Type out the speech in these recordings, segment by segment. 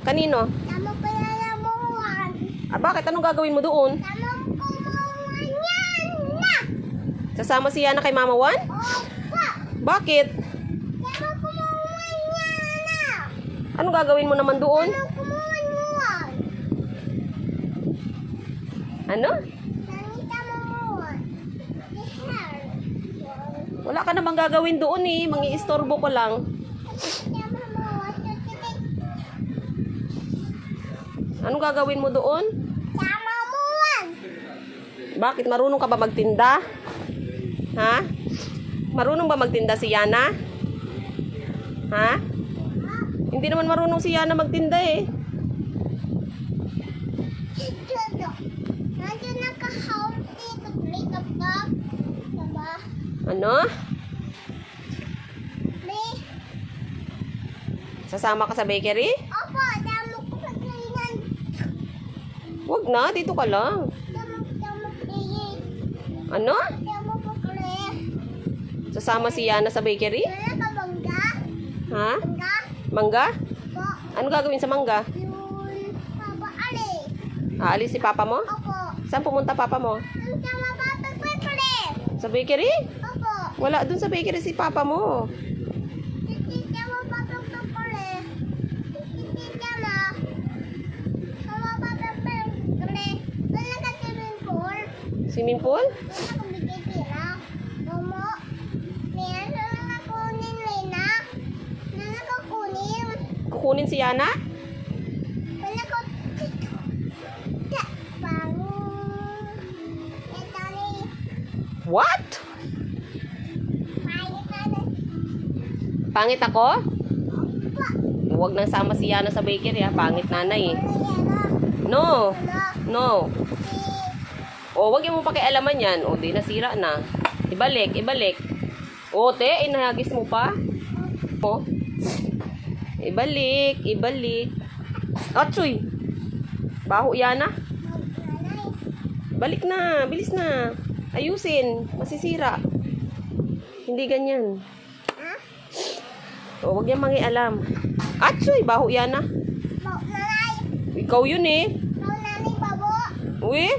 Kanino? Tama ko na namuhan. Ah, bakit? Anong gagawin mo doon? Tama ko mamuhan yan na. Sasama si Yana kay Mama Juan? Opo. Bakit? Tama ko mamuhan yan na. Anong gagawin mo naman doon? Tama ko mamuhan. Ano? Nangita mamuhan. Dihar. Wala ka namang gagawin doon eh. Mangi-istorbo ko lang. Tama mamuhan. Tutubig. Anong gagawin mo doon? Tama mamuhan. Bakit? Marunong ka ba magtinda? Ha? Marunong ba magtinda si Yana? Ha? Hindi naman marunong si Yana magtinda eh. Ito. Nandiyan naka-healthy. Mag-makeup ka. Diba? Ano? May. Sasama ka sa bakery? Opo. Damo ko pagkainan. Wag na, dito ka lang. Damo please. Ano? Damo po please. Sasama si Yana sa bakery? Wala ka bangga? Ha? Bangga? Mangga? Po. Ano gagawin sa mangga? Yun. Papa Ali. Aalis si papa mo? Opo. Saan pumunta papa mo? Ang tama ba pagpapali? Sa bakery? Opo. Wala dun sa bakery si papa mo. Hindi tama ba pagpapali? Hindi tama. Tama ba pagpapali? Wala ka swimming pool? Swimming pool? Wala ka bigay pira? Momo? Niyan, wala ka kunin Lena? Wala ka kunin? Kukunin si Yana? Wala ka... Bango. Ito ni... What? Pangit na na. Pangit ako? Opo. Huwag nang sama si Yana sa bakery ha. Pangit nanay eh. Wala yan ah. No. Wala. No. Si... O, wag yung mo pakialaman yan. O, di nasira na. Ibalik, ibalik. O, te, inahagis mo pa? O. Ibalik, ibalik. Atsoy! Baho Yana. Nanay. Balik na, bilis na. Ayusin, masisira. Hindi ganyan. Ha? O, wag yung mangialam. Atsoy, baho Yana. Nanay. Ikaw yun eh. Nanay babo. Uy,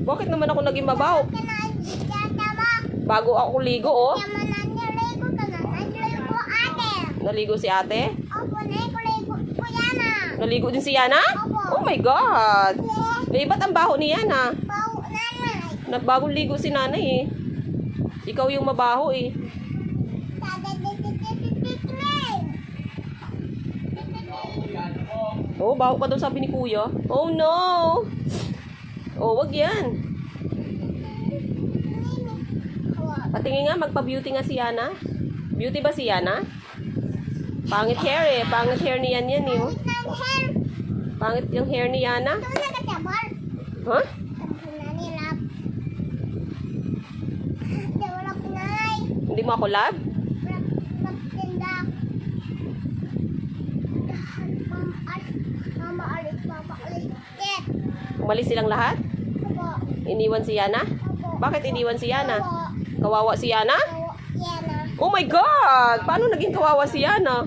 bakit naman ako naging mabaho? Kanay. Tama. Bago ako ligo, oh. Tama na niligo ka na. Niligo ate. Naligo si ate. Opo, niligo po yan ah. Naligo din si Yana? Opo. Oh my God. Eh, ba't ang baho ni Yana? Bau nanay. Nagbagong ligo si nanay eh. Ikaw yung mabaho eh. Oh, baho ka daw sabi ni kuya. Oh no. Oh, wag yan. Patingin nga, magpa-beauty nga si Yana. Beauty ba si Yana? Pangit hair eh. Pangit hair ni Yan yan eh. Oh. Pangit yung hair ni Yana. Huh? Hindi mo ako love? Umalis silang lahat? Iniwan si Yana? Bakit iniwan si Yana? Kawawa si Yana? Oh my God! Paano naging kawawa si Yana?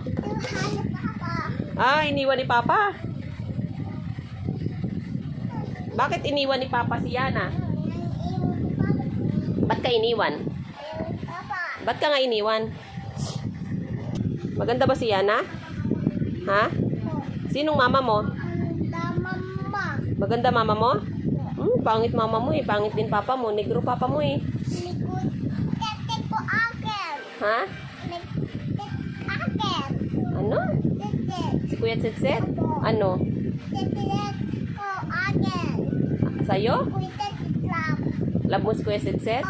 Ah, iniwan ni Papa. Bakit iniwan ni Papa si Yana? Ba't ka iniwan? Ba't ka nga iniwan? Maganda ba si Yana? Ha? Sinong mama mo? Maganda mama mo? Pangit mama mo eh. Pangit din papa mo. Negro papa mo eh. Ha? Ano? Si Kuya Tsitsit? Ano? Sa'yo? Love mo si Kuya Tsitsit?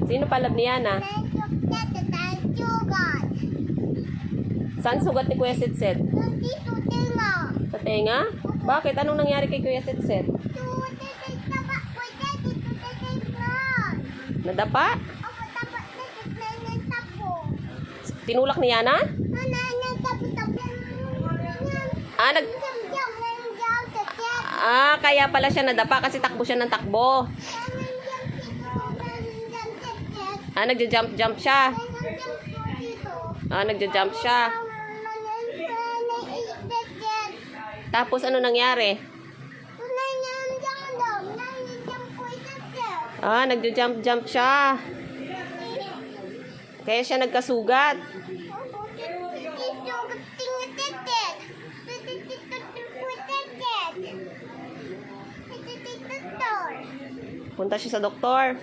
Sino pa love ni Yana? Saan sugat ni Kuya Tsitsit? Sa tenga? Bakit? Anong nangyari kay Kuya Tsitsit? Nadapa? Tinulak ni Yana? Kaya pala siya nadapa kasi takbo siya ng takbo. Nagja-jump siya. Nagja-jump siya. Tapos ano nangyari? Tunay na ang jam-jam. Nangyayam ko itatid. Ah, nagja-jump-jump siya. Kaya siya nagkasugat. Punta siya sa doktor.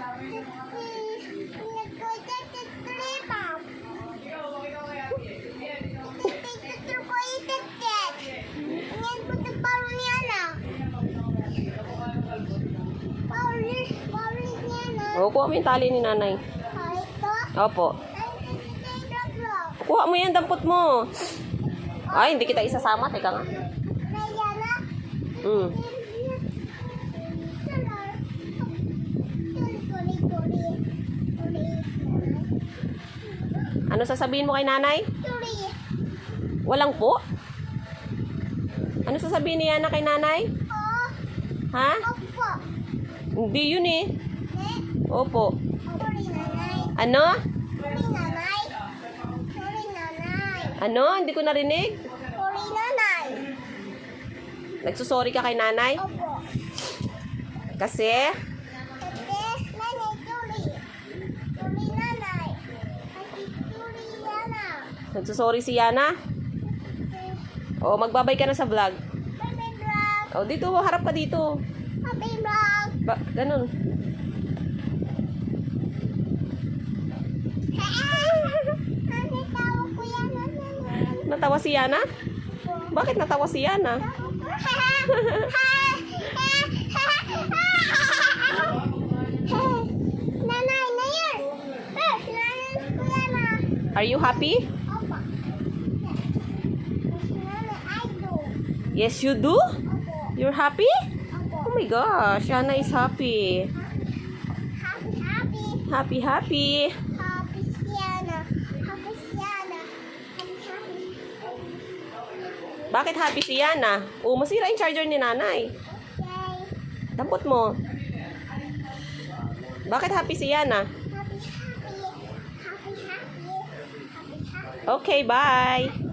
O, kuha mo yung tali ni nanay. Opo. Kuha mo yan, dampot mo. Ay, hindi kita isasama. Teka nga. Hmm. Ano sasabihin mo kay nanay? Walang po? Ano sasabihin ni Yana kay nanay? Ha? Hindi yun eh. Opo. Ano? Ano? Hindi ko narinig. Nagsusorry ka kay nanay? Kasi? Nagsusorry si Yana? O, magbabay ka na sa vlog. O, dito, harap ka dito. Ganun. Natawa si Yana? Bakit natawa si Yana? Are you happy? Yes, you do? You're happy? Oh my gosh, Yana is happy. Happy, happy. Bakit happy si Yana? Oh, masira yung charger ni nanay. Dampot mo. Bakit happy si Yana? Okay, bye.